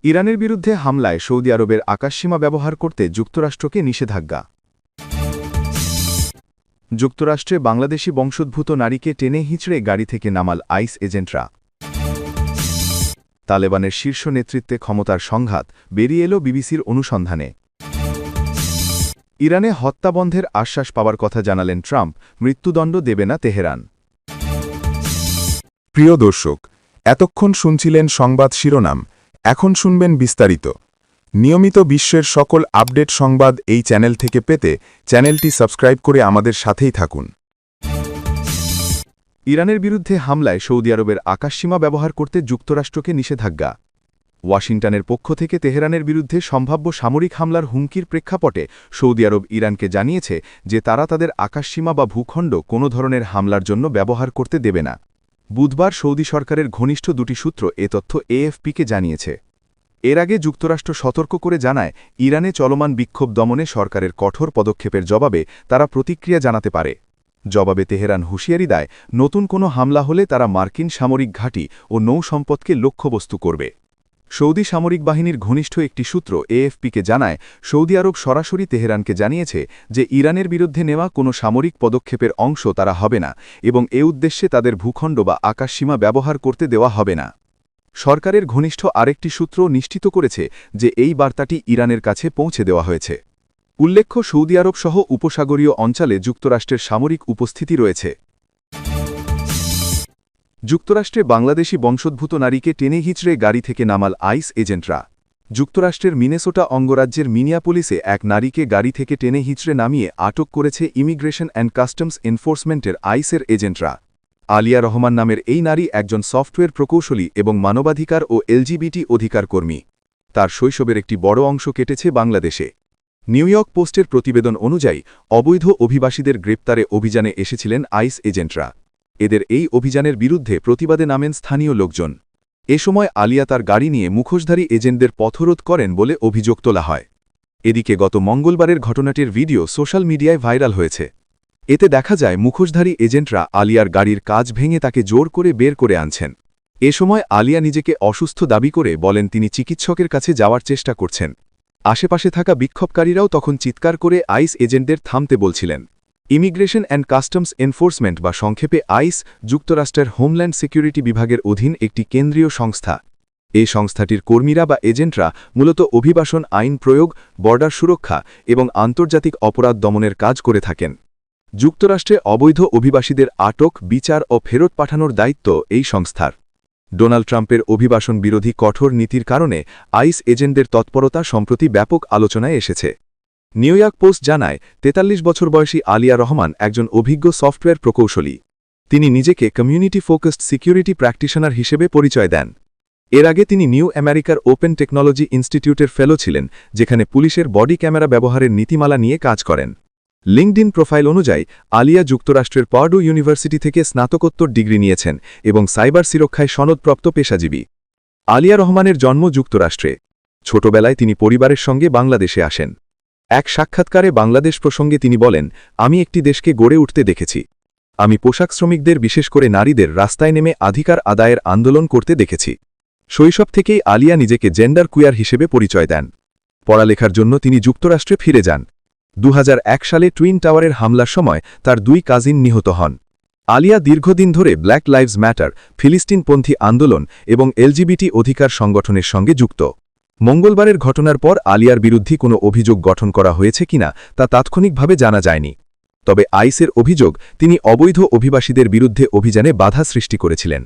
ইরানের বিরুদ্ধে হামলায় সৌদি আরবের আকাশসীমা ব্যবহার করতে যুক্তরাষ্ট্রকে নিষেধাজ্ঞা। যুক্তরাষ্ট্রে বাংলাদেশি বংশোদ্ভূত নারীকে টেনে হিঁচড়ে গাড়ি থেকে নামাল আইস এজেন্টরা। তালেবানের শীর্ষ নেতৃত্বে ক্ষমতার সংঘাত, বেরিয়ে এল বিবিসির অনুসন্ধানে। ইরানে হত্যা বন্ধের আশ্বাস পাওয়ার কথা জানালেন ট্রাম্প, মৃত্যুদণ্ড দেবে না তেহরান। প্রিয় দর্শক, এতক্ষণ শুনছিলেন সংবাদ শিরোনাম, এখন শুনবেন বিস্তারিত। নিয়মিত বিশ্বের সকল আপডেট সংবাদ এই চ্যানেল থেকে পেতে চ্যানেলটি সাবস্ক্রাইব করে আমাদের সাথেই থাকুন। ইরানের বিরুদ্ধে হামলায় সৌদি আরবের আকাশসীমা ব্যবহার করতে যুক্তরাষ্ট্রকে নিষেধাজ্ঞা। ওয়াশিংটনের পক্ষ থেকে তেহরানের বিরুদ্ধে সম্ভাব্য সামরিক হামলার হুমকির প্রেক্ষাপটে সৌদি আরব ইরানকে জানিয়েছে যে তারা তাদের আকাশসীমা বা ভূখণ্ড কোনো ধরনের হামলার জন্য ব্যবহার করতে দেবে না। বুধবার সৌদি সরকারের ঘনিষ্ঠ দুটি সূত্র এ তথ্য এএফপিকে জানিয়েছে। এর আগে যুক্তরাষ্ট্র সতর্ক করে জানায়, ইরানে চলমান বিক্ষোভ দমনে সরকারের কঠোর পদক্ষেপের জবাবে তারা প্রতিক্রিয়া জানাতে পারে। জবাবে তেহরান হুঁশিয়ারি দেয়, নতুন কোনো হামলা হলে তারা মার্কিন সামরিক ঘাঁটি ও নৌসম্পদকে লক্ষ্যবস্তু করবে। সৌদি সামরিক বাহিনীর ঘনিষ্ঠ একটি সূত্র এএফপিকে জানায়, সৌদি আরব সরাসরি তেহরানকে জানিয়েছে যে ইরানের বিরুদ্ধে নেওয়া কোনো সামরিক পদক্ষেপের অংশ তারা হবে না এবং এ উদ্দেশ্যে তাদের ভূখণ্ড বা আকাশসীমা ব্যবহার করতে দেওয়া হবে না। সরকারের ঘনিষ্ঠ আরেকটি সূত্র নিশ্চিত করেছে যে এই বার্তাটি ইরানের কাছে পৌঁছে দেওয়া হয়েছে। উল্লেখ্য, সৌদি আরব সহ উপসাগরীয় অঞ্চলে যুক্তরাষ্ট্রের সামরিক উপস্থিতি রয়েছে। যুক্তরাষ্ট্রে বাংলাদেশি বংশোদ্ভূত নারীকে টেনে হিঁচড়ে গাড়ি থেকে নামাল আইস এজেন্টরা। যুক্তরাষ্ট্রের মিনেসোটা অঙ্গরাজ্যের মিনিয়াপোলিসে এক নারীকে গাড়ি থেকে টেনে হিঁচড়ে নামিয়ে আটক করেছে ইমিগ্রেশন অ্যান্ড কাস্টমস এনফোর্সমেন্টের আইসের এজেন্টরা। আলিয়া রহমান নামের এই নারী একজন সফটওয়্যার প্রকৌশলী এবং মানবাধিকার ও এলজিবিটি অধিকার কর্মী। তার শৈশবের একটি বড় অংশ কেটেছে বাংলাদেশে। নিউ ইয়র্ক পোস্টের প্রতিবেদন অনুযায়ী অবৈধ অভিবাসীদের গ্রেপ্তারে অভিযানে এসেছিলেন আইস এজেন্টরা। এদের এই অভিযানের বিরুদ্ধে প্রতিবাদে নামেন স্থানীয় লোকজন। এ সময় আলিয়া তার গাড়ি নিয়ে মুখোশধারী এজেন্টদের পথরোধ করেন বলে অভিযোগ তোলা হয়। এদিকে গত মঙ্গলবারের ঘটনাটির ভিডিও সোশ্যাল মিডিয়ায় ভাইরাল হয়েছে। এতে দেখা যায় মুখোশধারী এজেন্টরা আলিয়ার গাড়ির কাঁচ ভেঙে তাকে জোর করে বের করে আনছেন। এ সময় আলিয়া নিজেকে অসুস্থ দাবি করে বলেন তিনি চিকিৎসকের কাছে যাওয়ার চেষ্টা করছেন। আশেপাশে থাকা বিক্ষোভকারীরাও তখন চিৎকার করে আইস এজেন্টদের থামতে বলছিলেন। ইমিগ্রেশন অ্যান্ড কাস্টমস এনফোর্সমেন্ট বা সংক্ষেপে আইস যুক্তরাষ্ট্রের হোমল্যান্ড সিকিউরিটি বিভাগের অধীন একটি কেন্দ্রীয় সংস্থা। এই সংস্থাটির কর্মীরা বা এজেন্টরা মূলত অভিবাসন আইন প্রয়োগ, বর্ডার সুরক্ষা এবং আন্তর্জাতিক অপরাধ দমনের কাজ করে থাকেন। যুক্তরাষ্ট্রে অবৈধ অভিবাসীদের আটক, বিচার ও ফেরত পাঠানোর দায়িত্ব এই সংস্থার। ডোনাল্ড ট্রাম্পের অভিবাসন বিরোধী কঠোর নীতির কারণে আইস এজেন্টদের তৎপরতা সম্প্রতি ব্যাপক আলোচনায় এসেছে। নিউ ইয়র্ক পোস্ট জানায়, ৪৩ বছর বয়সী আলিয়া রহমান একজন অভিজ্ঞ সফটওয়্যার প্রকৌশলী। তিনি নিজেকে কমিউনিটি ফোকাসড সিকিউরিটি প্র্যাকটিশনার হিসেবে পরিচয় দেন। এর আগে তিনি নিউ আমেরিকার ওপেন টেকনোলজি ইনস্টিটিউটের ফেলো ছিলেন, যেখানে পুলিশের বডি ক্যামেরা ব্যবহারের নীতিমালা নিয়ে কাজ করেন। লিঙ্কডইন প্রোফাইল অনুযায়ী আলিয়া যুক্তরাষ্ট্রের পার্ডু ইউনিভার্সিটি থেকে স্নাতকোত্তর ডিগ্রি নিয়েছেন এবং সাইবার সুরক্ষায় সনদপ্রাপ্ত পেশাজীবী। আলিয়া রহমানের জন্ম যুক্তরাষ্ট্রে। ছোটবেলায় তিনি পরিবারের সঙ্গে বাংলাদেশে আসেন। এক সাক্ষাৎকারে বাংলাদেশ প্রসঙ্গে তিনি বলেন, আমি একটি দেশকে গড়ে উঠতে দেখেছি। আমি পোশাক শ্রমিকদের, বিশেষ করে নারীদের রাস্তায় নেমে অধিকার আদায়ের আন্দোলন করতে দেখেছি। শৈশব থেকেই আলিয়া নিজেকে জেন্ডার কুয়ার হিসেবে পরিচয় দেন। পড়ালেখার জন্য তিনি যুক্তরাষ্ট্রে ফিরে যান। ২০০১ সালে টুইন টাওয়ারের হামলার সময় তার দুই কাজিন নিহত হন। আলিয়া দীর্ঘদিন ধরে ব্ল্যাক লাইভস ম্যাটার, ফিলিস্তিনপন্থী আন্দোলন এবং এলজিবিটি অধিকার সংগঠনের সঙ্গে যুক্ত। মঙ্গলবারের ঘটনার পর আলিয়ার বিরুদ্ধে কোনো অভিযোগ গঠন করা হয়েছে কিনা তা তাৎক্ষণিকভাবে জানা যায়নি। তবে আইসের অভিযোগ, তিনি অবৈধ অভিবাসীদের বিরুদ্ধে অভিযানে বাধা সৃষ্টি করেছিলেন।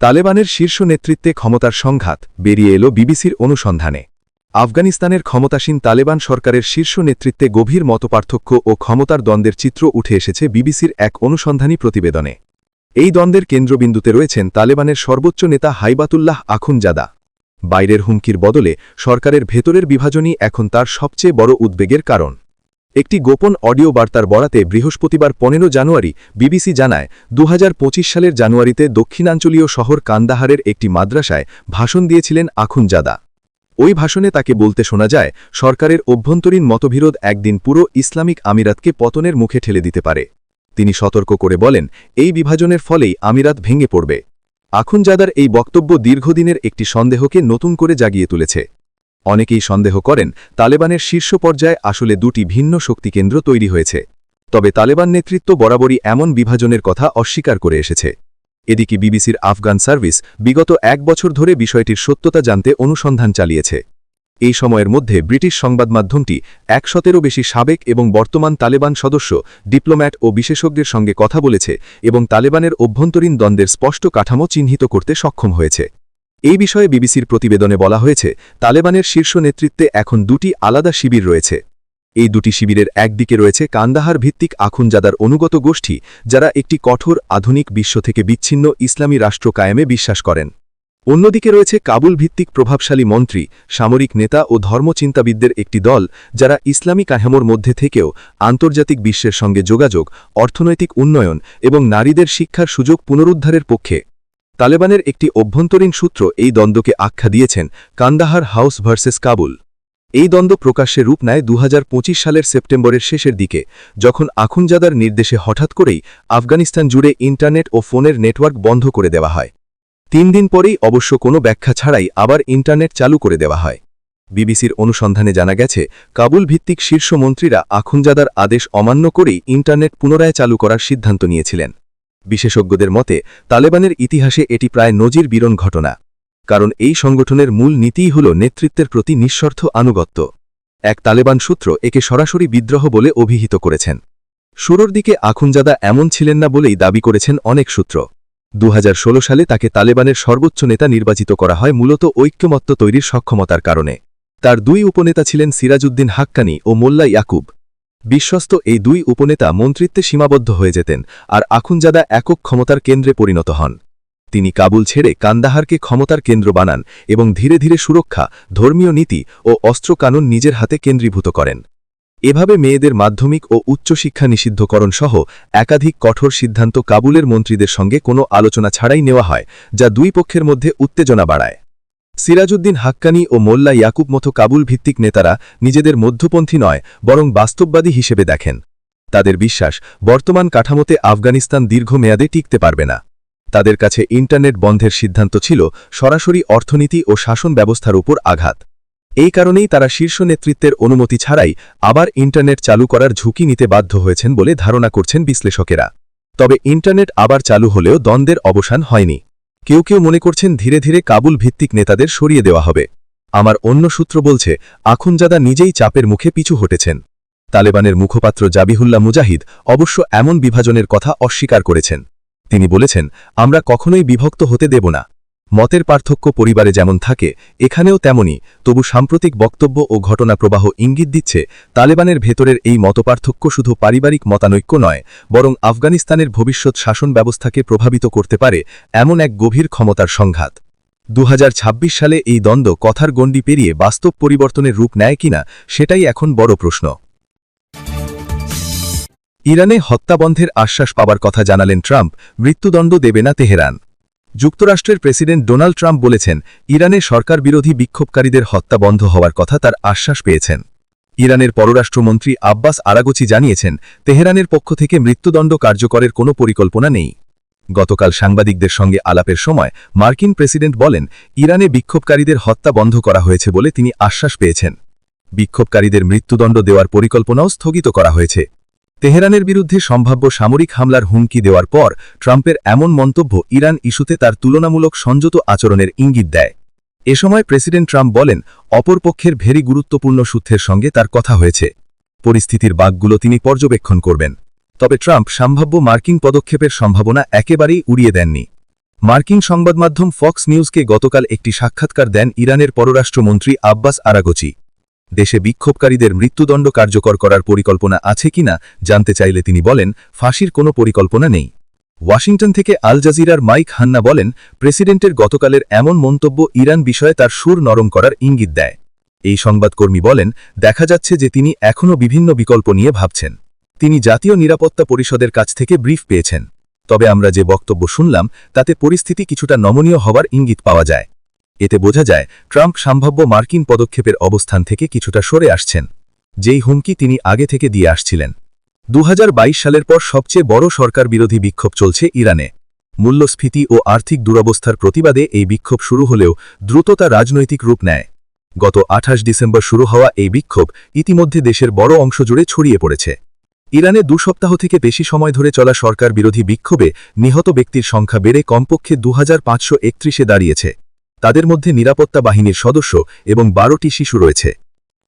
তালেবানের শীর্ষ নেতৃত্বে ক্ষমতার সংঘাত, বেরিয়ে এল বিবিসির অনুসন্ধানে। আফগানিস্তানের ক্ষমতাসীন তালেবান সরকারের শীর্ষ নেতৃত্বে গভীর মতপার্থক্য ও ক্ষমতার দ্বন্দ্বের চিত্র উঠে এসেছে বিবিসির এক অনুসন্ধানী প্রতিবেদনে। এই দ্বন্দ্বের কেন্দ্রবিন্দুতে রয়েছেন তালেবানের সর্বোচ্চ নেতা হাইবাতুল্লাহ আখুনজাদা। বাইরের হুমকির বদলে সরকারের ভেতরের বিভাজনই এখন তার সবচেয়ে বড় উদ্বেগের কারণ। একটি গোপন অডিও বার্তার বরাতে বৃহস্পতিবার ১৫ জানুয়ারি বিবিসি জানায়, ২০২৫ সালের জানুয়ারিতে দক্ষিণাঞ্চলীয় শহর কান্দাহারের একটি মাদ্রাসায় ভাষণ দিয়েছিলেন আখুনজাদা। ওই ভাষণে তাকে বলতে শোনা যায়, সরকারের অভ্যন্তরীণ মতবিরোধ একদিন পুরো ইসলামিক আমিরাতকে পতনের মুখে ঠেলে দিতে পারে। তিনি সতর্ক করে বলেন, এই বিভাজনের ফলেই আমিরাত ভেঙে পড়বে। আখুনজাদার এই বক্তব্য দীর্ঘদিনের একটি সন্দেহকে নতুন করে জাগিয়ে তুলেছে। অনেকেই সন্দেহ করেন তালেবানের শীর্ষ পর্যায়ে আসলে দুটি ভিন্ন শক্তিকেন্দ্র তৈরি হয়েছে। তবে তালেবান নেতৃত্ব বরাবরই এমন বিভাজনের কথা অস্বীকার করে এসেছে। এদিকে বিবিসির আফগান সার্ভিস বিগত 1 বছর ধরে বিষয়টির সত্যতা জানতে অনুসন্ধান চালিয়েছে। এই সময়ের মধ্যে ব্রিটিশ সংবাদ মাধ্যমটি 100-এরও বেশি সাবেক এবং বর্তমান তালেবান সদস্য, ডিপ্লোম্যাট ও বিশেষজ্ঞের সঙ্গে কথা বলেছে এবং তালেবানের অভ্যন্তরীণ দ্বন্দ্বের স্পষ্ট কাঠামো চিহ্নিত করতে সক্ষম হয়েছে। এই বিষয়ে বিবিসির প্রতিবেদনে বলা হয়েছে, তালেবানের শীর্ষ নেতৃত্বে এখন দুটি আলাদা শিবির রয়েছে। এই দুটি শিবিরের একদিকে রয়েছে কান্দাহার ভিত্তিক আখুনজাদার অনুগত গোষ্ঠী, যারা একটি কঠোর আধুনিক বিশ্ব থেকে বিচ্ছিন্ন ইসলামী রাষ্ট্র কায়েমে বিশ্বাস করেন। অন্যদিকে রয়েছে কাবুল ভিত্তিক প্রভাবশালী মন্ত্রী, সামরিক নেতা ও ধর্মচিন্তাবিদদের একটি দল, যারা ইসলামী কাঠামোর মধ্যে থেকেও আন্তর্জাতিক বিশ্বের সঙ্গে যোগাযোগ, অর্থনৈতিক উন্নয়ন এবং নারীদের শিক্ষার সুযোগ পুনরুদ্ধারের পক্ষে। তালেবানের একটি অভ্যন্তরীণ সূত্র এই দ্বন্দ্বকে আখ্যা দিয়েছেন কান্দাহার হাউস ভার্সেস কাবুল। এই দ্বন্দ্ব প্রকাশ্যে রূপ নেয় 2025 সালের সেপ্টেম্বরের শেষের দিকে, যখন আখুনজাদার নির্দেশে হঠাৎ করেই আফগানিস্তান জুড়ে ইন্টারনেট ও ফোনের নেটওয়ার্ক বন্ধ করে দেওয়া হয়। 3 দিন পরেই অবশ্য কোনো ব্যাখ্যা ছাড়াই আবার ইন্টারনেট চালু করে দেওয়া হয়। বিবিসির অনুসন্ধানে জানা গেছে, কাবুল ভিত্তিক শীর্ষ মন্ত্রীরা আখুনজাদার আদেশ অমান্য করেই ইন্টারনেট পুনরায় চালু করার সিদ্ধান্ত নিয়েছিলেন। বিশেষজ্ঞদের মতে, তালেবানের ইতিহাসে এটি প্রায় নজির বিরল ঘটনা, কারণ এই সংগঠনের মূল নীতিই হল নেতৃত্বের প্রতি নিঃস্বার্থ আনুগত্য। এক তালেবান সূত্র একে সরাসরি বিদ্রোহ বলে অভিহিত করেছেন। শুরুর দিকে আখুনজাদা এমন ছিলেন না বলেই দাবি করেছেন অনেক সূত্র। 2016 সালে তাকে তালেবানের সর্বোচ্চ নেতা নির্বাচিত করা হয় মূলত ঐক্যমত্য তৈরির সক্ষমতার কারণে। তার 2 উপনেতা ছিলেন সিরাজউদ্দিন হাক্কানি ও মোল্লা ইয়াকুব। বিশ্বস্ত এই 2 উপনেতা মন্ত্রিত্বে সীমাবদ্ধ হয়ে যেতেন, আর আখুনজাদা একক ক্ষমতার কেন্দ্রে পরিণত হন। তিনি কাবুল ছেড়ে কান্দাহারকে ক্ষমতার কেন্দ্র বানান এবং ধীরে ধীরে সুরক্ষা, ধর্মীয় নীতি ও অস্ত্র কানুন নিজের হাতে কেন্দ্রীভূত করেন। এভাবে মেয়েদের মাধ্যমিক ও উচ্চশিক্ষা নিষিদ্ধকরণ সহ একাধিক কঠোর সিদ্ধান্ত কাবুলের মন্ত্রীদের সঙ্গে কোনো আলোচনা ছাড়াই নেওয়া হয়, যা 2 পক্ষের মধ্যে উত্তেজনা বাড়ায়। সিরাজউদ্দিন হাক্কানি ও মোল্লা ইয়াকুব মতো কাবুল ভিত্তিক নেতারা নিজেদের মধ্যপন্থী নয়, বরং বাস্তববাদী হিসেবে দেখেন। তাদের বিশ্বাস, বর্তমান কাঠামোতে আফগানিস্তান দীর্ঘমেয়াদে টিকতে পারবে না। তাদের কাছে ইন্টারনেট বন্ধের সিদ্ধান্ত ছিল সরাসরি অর্থনীতি ও শাসন ব্যবস্থার উপর আঘাত। এই কারণেই তারা শীর্ষ নেতৃত্বের অনুমতি ছাড়াই আবার ইন্টারনেট চালু করার ঝুঁকি নিতে বাধ্য হয়েছেন বলে ধারণা করছেন বিশ্লেষকেরা। তবে ইন্টারনেট আবার চালু হলেও দ্বন্দ্বের অবসান হয়নি। কেউ কেউ মনে করছেন ধীরে ধীরে কাবুল ভিত্তিক নেতাদের সরিয়ে দেওয়া হবে। আমার অন্য সূত্র বলছে, আখুনজাদা নিজেই চাপের মুখে পিছু হটেছেন। তালেবানের মুখপাত্র জাবিহুল্লাহ মুজাহিদ অবশ্য এমন বিভাজনের কথা অস্বীকার করেছেন। তিনি বলেছেন, আমরা কখনোই বিভক্ত হতে দেব না। মতের পার্থক্য পরিবারে যেমন থাকে, এখানেও তেমনি। তবু সাম্প্রতিক বক্তব্য ও ঘটনা প্রবাহ ইঙ্গিত দিচ্ছে, তালেবানের ভেতরের এই মতপার্থক্য শুধু পারিবারিক মতানৈক্য নয়, বরং আফগানিস্তানের ভবিষ্যৎ শাসন ব্যবস্থাকে প্রভাবিত করতে পারে এমন এক গভীর ক্ষমতার সংঘাত। 2026 সালে এই দ্বন্দ্ব কথার গণ্ডি পেরিয়ে বাস্তব পরিবর্তনের রূপ নেয় কিনা, সেটাই এখন বড় প্রশ্ন। ইরানে হত্যাবন্ধের আশ্বাস পাবার কথা জানালেন ট্রাম্প, মৃত্যুদণ্ড দেবে না তেহরান। যুক্তরাষ্ট্রের প্রেসিডেন্ট ডোনাল্ড ট্রাম্প বলেছেন, ইরানে সরকার বিরোধী বিক্ষোভকারীদের হত্যা বন্ধ হওয়ার কথা তার আশ্বাস পেয়েছেন। ইরানের পররাষ্ট্রমন্ত্রী আব্বাস আরাগচি জানিয়েছেন, তেহরানের পক্ষ থেকে মৃত্যুদণ্ড কার্যকরের কোনো পরিকল্পনা নেই। গতকাল সাংবাদিকদের সঙ্গে আলাপের সময় মার্কিন প্রেসিডেন্ট বলেন, ইরানে বিক্ষোভকারীদের হত্যা বন্ধ করা হয়েছে বলে তিনি আশ্বাস পেয়েছেন। বিক্ষোভকারীদের মৃত্যুদণ্ড দেওয়ার পরিকল্পনাও স্থগিত করা হয়েছে। তেহরানের বিরুদ্ধে সম্ভাব্য সামরিক হামলার হুমকি দেওয়ার পর ট্রাম্পের এমন মন্তব্য ইরান ইস্যুতে তার তুলনামূলক সংযত আচরণের ইঙ্গিত দেয়। এ সময় প্রেসিডেন্ট ট্রাম্প বলেন, অপরপক্ষের ভেরি গুরুত্বপূর্ণ সূত্রের সঙ্গে তার কথা হয়েছে। পরিস্থিতির বাঁকগুলো তিনি পর্যবেক্ষণ করবেন। তবে ট্রাম্প সম্ভাব্য মার্কিন পদক্ষেপের সম্ভাবনা একেবারেই উড়িয়ে দেননি। মার্কিন সংবাদমাধ্যম ফক্স নিউজকে গতকাল একটি সাক্ষাৎকার দেন ইরানের পররাষ্ট্রমন্ত্রী আব্বাস আরাগচি। দেশে বিক্ষোভকারীদের মৃত্যুদণ্ড কার্যকর করার পরিকল্পনা আছে কিনা জানতে চাইলে তিনি বলেন, ফাঁসির কোনো পরিকল্পনা নেই। ওয়াশিংটন থেকে আল জাজিরার মাইক হান্না বলেন, প্রেসিডেন্টের গতকালের এমন মন্তব্য ইরান বিষয়ে তার সুর নরম করার ইঙ্গিত দেয়। এই সংবাদকর্মী বলেন, দেখা যাচ্ছে যে তিনি এখনও বিভিন্ন বিকল্প নিয়ে ভাবছেন। তিনি জাতীয় নিরাপত্তা পরিষদের কাছ থেকে ব্রিফ পেয়েছেন। তবে আমরা যে বক্তব্য শুনলাম তাতে পরিস্থিতি কিছুটা নমনীয় হবার ইঙ্গিত পাওয়া যায়। এতে বোঝা যায় ট্রাম্প সম্ভাব্য মার্কিন পদক্ষেপের অবস্থান থেকে কিছুটা সরে আসছেন, যেই হুমকি তিনি আগে থেকে দিয়ে আসছিলেন। 2022 সালের পর সবচেয়ে বড় সরকার বিরোধী বিক্ষোভ চলছে ইরানে। মূল্যস্ফীতি ও আর্থিক দুরবস্থার প্রতিবাদে এই বিক্ষোভ শুরু হলেও দ্রুত তা রাজনৈতিক রূপ নেয়। গত 28 ডিসেম্বর শুরু হওয়া এই বিক্ষোভ ইতিমধ্যে দেশের বড় অংশ জুড়ে ছড়িয়ে পড়েছে। ইরানে 2 সপ্তাহ থেকে বেশি সময় ধরে চলা সরকার বিরোধী বিক্ষোভে নিহত ব্যক্তির সংখ্যা বেড়ে কমপক্ষে 2531-এ দাঁড়িয়েছে। তাদের মধ্যে নিরাপত্তা বাহিনীর সদস্য এবং 12টি শিশু রয়েছে।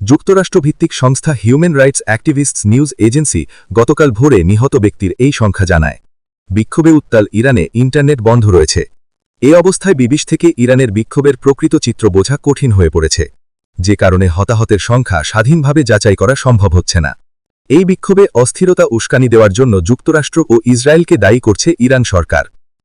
যুক্তরাষ্ট্রভিত্তিক সংস্থা human rights activists news agency গতকাল ভোরে নিহত ব্যক্তির এই সংখ্যা জানায়। বিক্ষোভে উত্তাল ইরানে ইন্টারনেট বন্ধ রয়েছে। এ অবস্থায় বিবিস থেকে ইরানের বিক্ষোভের প্রকৃত চিত্র বোঝা কঠিন হয়ে পড়েছে, যে কারণে হতাহতের সংখ্যা স্বাধীনভাবে যাচাই করা সম্ভব হচ্ছে না। এই বিক্ষোভে অস্থিরতা উস্কানি দেওয়ার জন্য যুক্তরাষ্ট্র ও ইসরায়েলকে দায়ী করছে ইরান সরকার।